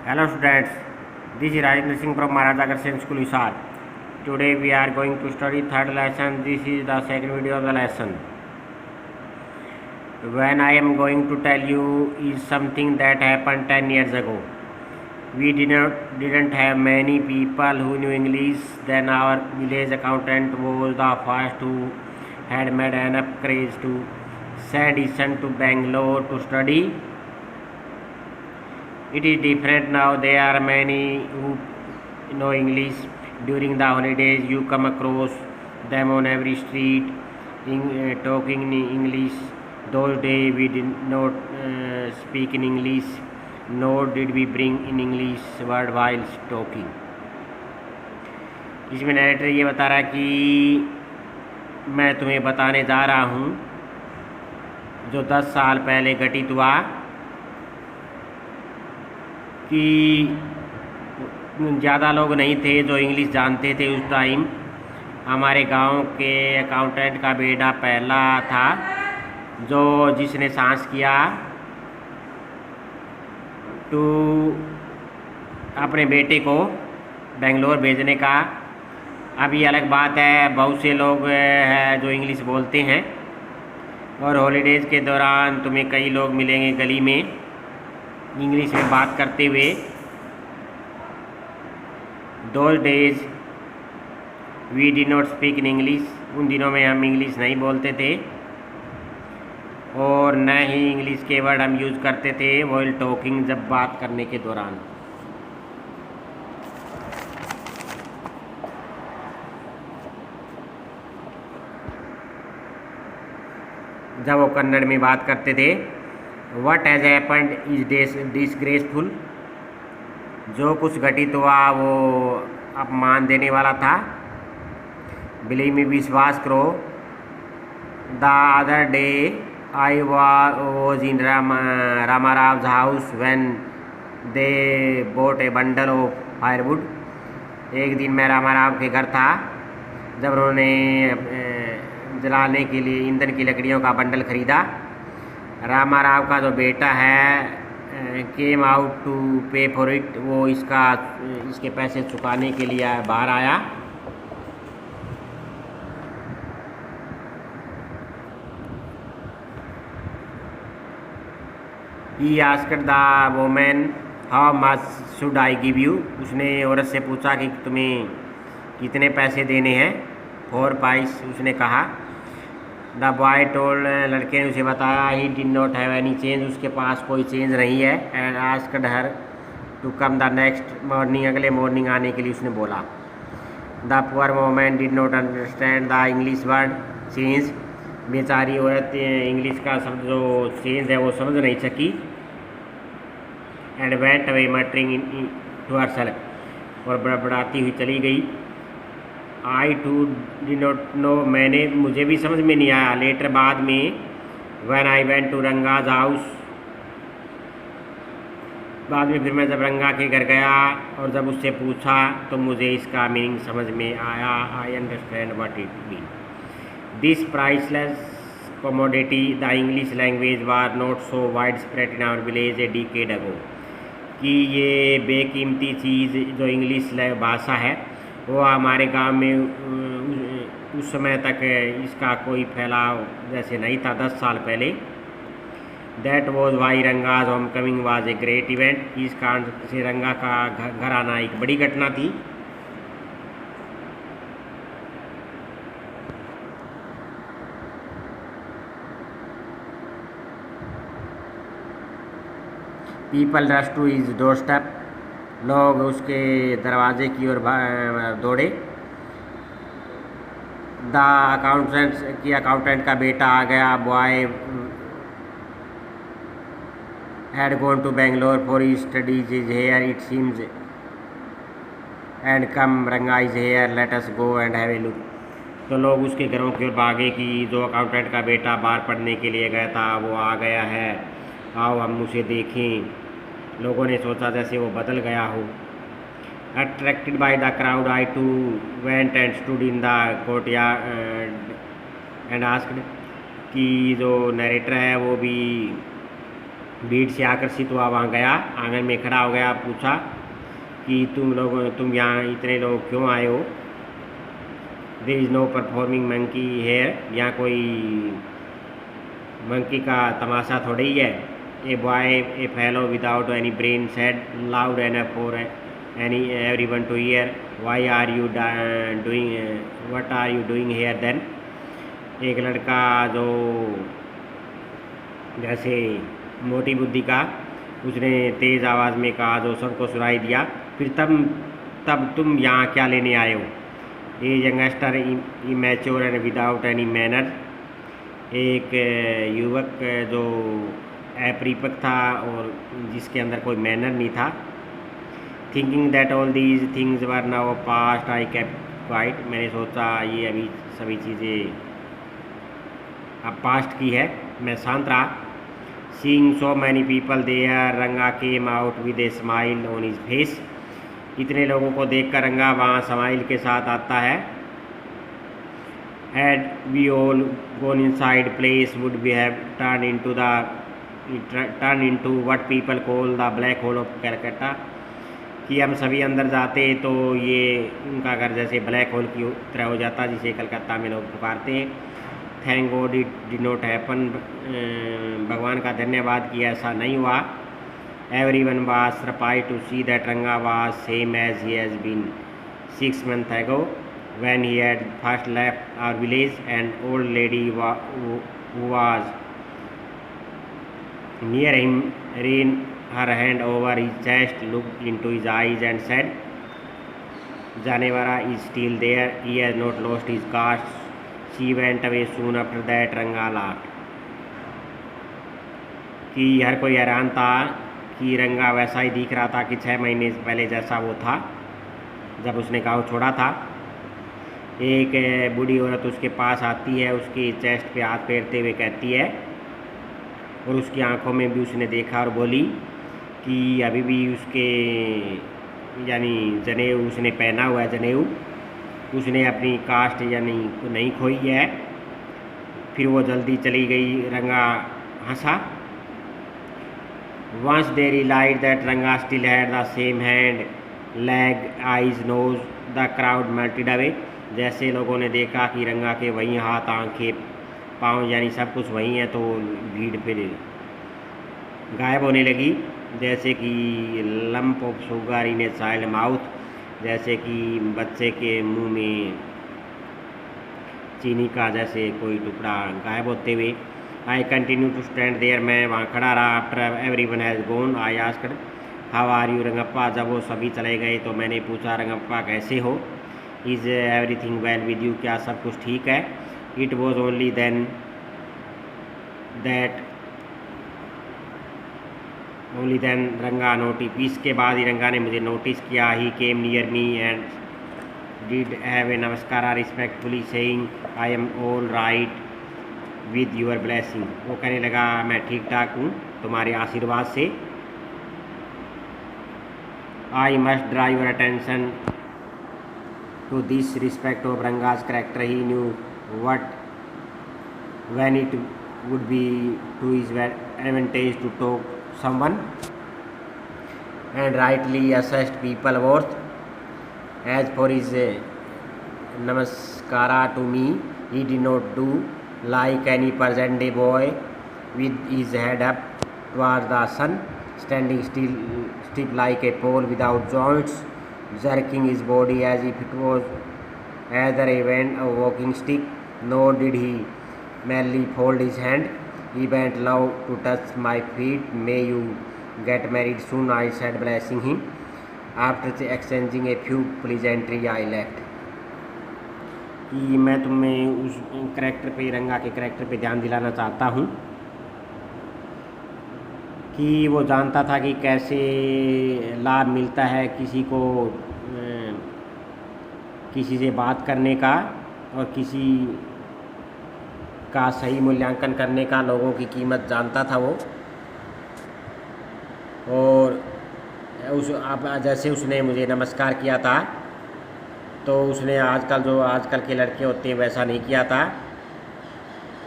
Hello students, this is Rajendra Singh from Maharaja Agrawal School Hisar. Today we are going to study third lesson. This is the second video of the lesson. When I am going to tell you is something that happened 10 years ago. We didn't have many people who knew English. Then our village accountant was the first who had made enough courage to send his son to Bangalore to study. It is different now. There are many who know English. During the holidays, you come across them on every street talking in English. Those days we did not speak in English, nor did we bring in English word while talking. इसमें narrator ये बता रहा है कि मैं तुम्हें बताने जा रहा हूँ जो 10 साल पहले घटित हुआ कि ज़्यादा लोग नहीं थे जो इंग्लिश जानते थे उस टाइम। हमारे गांव के अकाउंटेंट का बेटा पहला था जो जिसने साहस किया टू अपने बेटे को बेंगलोर भेजने का। अभी अलग बात है, बहुत से लोग हैं जो इंग्लिश बोलते हैं और हॉलीडेज़ के दौरान तुम्हें कई लोग मिलेंगे गली में इंग्लिश में बात करते हुए। Those days we did not speak in English. उन दिनों में हम इंग्लिश नहीं बोलते थे और न ही इंग्लिश के वर्ड हम यूज़ करते थे while टॉकिंग, जब बात करने के दौरान। जब वो कन्नड़ में बात करते थे। What has happened is disgraceful. जो कुछ घटित हुआ वो अपमान देने वाला था। बिलीव में विश्वास करो। The other day I was in Ramarao house when they bought a bundle of firewood. एक दिन मैं रामाराव के घर था जब उन्होंने जलाने के लिए ईंधन की लकड़ियों का बंडल खरीदा। रामाराव का जो बेटा है केम आउट टू पे फॉर इट, वो इसके पैसे चुकाने के लिए बाहर आया। He asked the women how much should I give you. उसने औरत से पूछा कि तुम्हें कितने पैसे देने हैं। 4 पाइस उसने कहा। द बॉय टोल्ड, लड़के ने उसे बताया he did not have any change, उसके पास कोई चेंज नहीं है। And asked her to come the next morning, अगले मॉर्निंग आने के लिए उसने बोला। The poor woman did not understand the English word change. बेचारी औरत इंग्लिश का शब्द जो चेंज है वो समझ नहीं सकी। And went away muttering in to herself, और बड़बड़ाती हुई चली गई। I too did not know, मुझे भी समझ में नहीं आया। लेटर बाद में when I went to Ranga's house, बाद में फिर मैं जब रंगा के घर गया और जब उससे पूछा तो मुझे इसका मीनिंग समझ में आया। I understand what it mean. This priceless commodity the English language was not so wide spread in our village a decade ago. कि ये बेकीमती चीज़ जो इंग्लिश भाषा है वो हमारे गांव में उस समय तक इसका कोई फैलाव जैसे नहीं था 10 साल पहले। That was why Ranga's home coming was a great event. इस कारण से रंगा का घर आना एक बड़ी घटना थी। People rush to his doorstep, लोग उसके दरवाजे की ओर दौड़े। द अकाउंटेंट का बेटा आ गया। Boy had gone to Bangalore for he studies is here it seems and come Ranga is here let us go and have a look. तो लोग उसके घरों की ओर भागे कि जो अकाउंटेंट का बेटा बाहर पढ़ने के लिए गया था वो आ गया है, आओ हम उसे देखें। लोगों ने सोचा जैसे वो बदल गया हो। Attracted by the crowd I too went and stood in the courtyard and asked. कि जो नरेटर है वो भी भीड़ से आकर्षित हुआ, वहाँ गया, आंगन में खड़ा हो गया, पूछा कि तुम यहाँ इतने लोग क्यों आए हो? There is no performing monkey here, यहाँ कोई मंकी का तमाशा थोड़ी ही है। A boy a fellow without any brain said loud enough for everyone to hear, why are you doing what are you doing here then? एक लड़का जो जैसे मोटी बुद्धि का, उसने तेज़ आवाज़ में कहा जो सबको सुनाई दिया, फिर तब तुम यहाँ क्या लेने आए हो? A youngster immature and without any manner, एक युवक जो अपरिपक्व था और जिसके अंदर कोई मैनर नहीं था। Thinking that all these things were now past I kept quite, मैंने सोचा ये अभी सभी चीज़ें अब पास्ट की है, मैं शांत रहा। Seeing so many people there, Ranga came out with a smile on his face, इतने लोगों को देखकर रंगा वहाँ स्माइल के साथ आता है। Had we all gone inside place, would we have turned into what people call the black hole of Calcutta, कि हम सभी अंदर जाते तो ये उनका घर जैसे ब्लैक होल की तरह हो जाता, जिसे कलकत्ता में लोग पुकारते हैं। Thank God it did not happen, भगवान का धन्यवाद कि ऐसा नहीं हुआ। Everyone was surprised to see that Ranga was same as he has been 6 months ago when he had first left our village. An old lady who was near him ran her hand over his chest, looked into his eyes and said, Janevara is still there, he has not lost his caste. She went away soon after that. Ranga laughed. कि हर कोई हैरान था कि रंगा वैसा ही दिख रहा था कि 6 महीने पहले जैसा वो था जब उसने गाँव छोड़ा था। एक बूढ़ी औरत उसके पास आती है, उसके चेस्ट पे हाथ फेरते हुए कहती है, और उसकी आंखों में भी उसने देखा और बोली कि अभी भी उसके यानी जनेऊ उसने पहना हुआ है, जनेऊ उसने अपनी कास्ट यानी नहीं खोई है। फिर वो जल्दी चली गई। रंगा हंसा। Once they realised that Ranga still had the same hand, leg, eyes, nose, the crowd melted away, जैसे लोगों ने देखा कि रंगा के वही हाथ, आंखें, पाँव यानी सब कुछ वही है, तो भीड़ फिर गायब होने लगी। जैसे कि lump of sugar in a child mouth, जैसे कि बच्चे के मुंह में चीनी का जैसे कोई टुकड़ा गायब होते हुए। I continue to stand there, मैं वहाँ खड़ा रहा। After everyone has gone I asked how are you Rangappa, जब वो सभी चले गए तो मैंने पूछा रंगप्पा कैसे हो? Is everything well with you, क्या सब कुछ ठीक है? It was only then Ranga notice, इसके बाद ही रंगा ने मुझे नोटिस किया। He came near me and did have a namaskar respectfully saying I am all right with your blessing, वो कहने लगा मैं ठीक ठाक हूँ तुम्हारे आशीर्वाद से। I must drive your attention to this respect of Ranga's character. He knew when it would be to his advantage to talk someone, and rightly assessed people worth. As for his namaskara to me, he did not do like any present day boy with his head up towards the sun, standing stiff like a pole without joints, jerking his body as if it was either a walking stick. Nor did he merely fold his hand. He bent low to touch my feet. May you get married soon, I said, blessing him. After exchanging a few pleasantries, I left. कि मैं तुम्हें उस character पे, रंगा के character पे ध्यान दिलाना चाहता हूँ कि वो जानता था कि कैसे लाभ मिलता है किसी से बात करने का और किसी का सही मूल्यांकन करने का, लोगों की कीमत जानता था वो। और जैसे उसने मुझे नमस्कार किया था तो उसने आजकल के लड़के होते हैं वैसा नहीं किया था।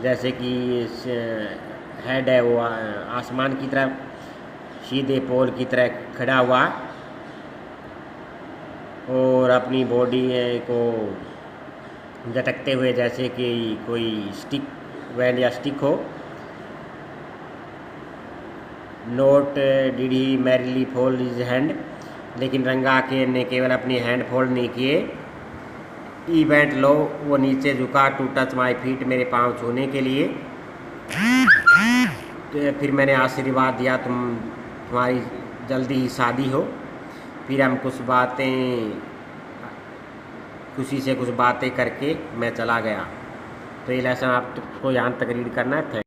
जैसे कि हेड है वो आसमान की तरफ सीधे पोल की तरह खड़ा हुआ और अपनी बॉडी को झटकते हुए जैसे कि कोई स्टिक बैंड या स्टिक हो। Note did he merrily fold his hand, लेकिन रंगा के ने केवल अपनी हैंड फोल्ड नहीं किए। ई वेंट लो, वो नीचे झुका, टू टच माई फीट, मेरे पाँव छूने के लिए। तो फिर मैंने आशीर्वाद दिया, तुम्हारी जल्दी ही शादी हो। फिर हम खुशी से कुछ बातें करके मैं चला गया। तो ये लेसन आपको यहाँ तक रीड करना है।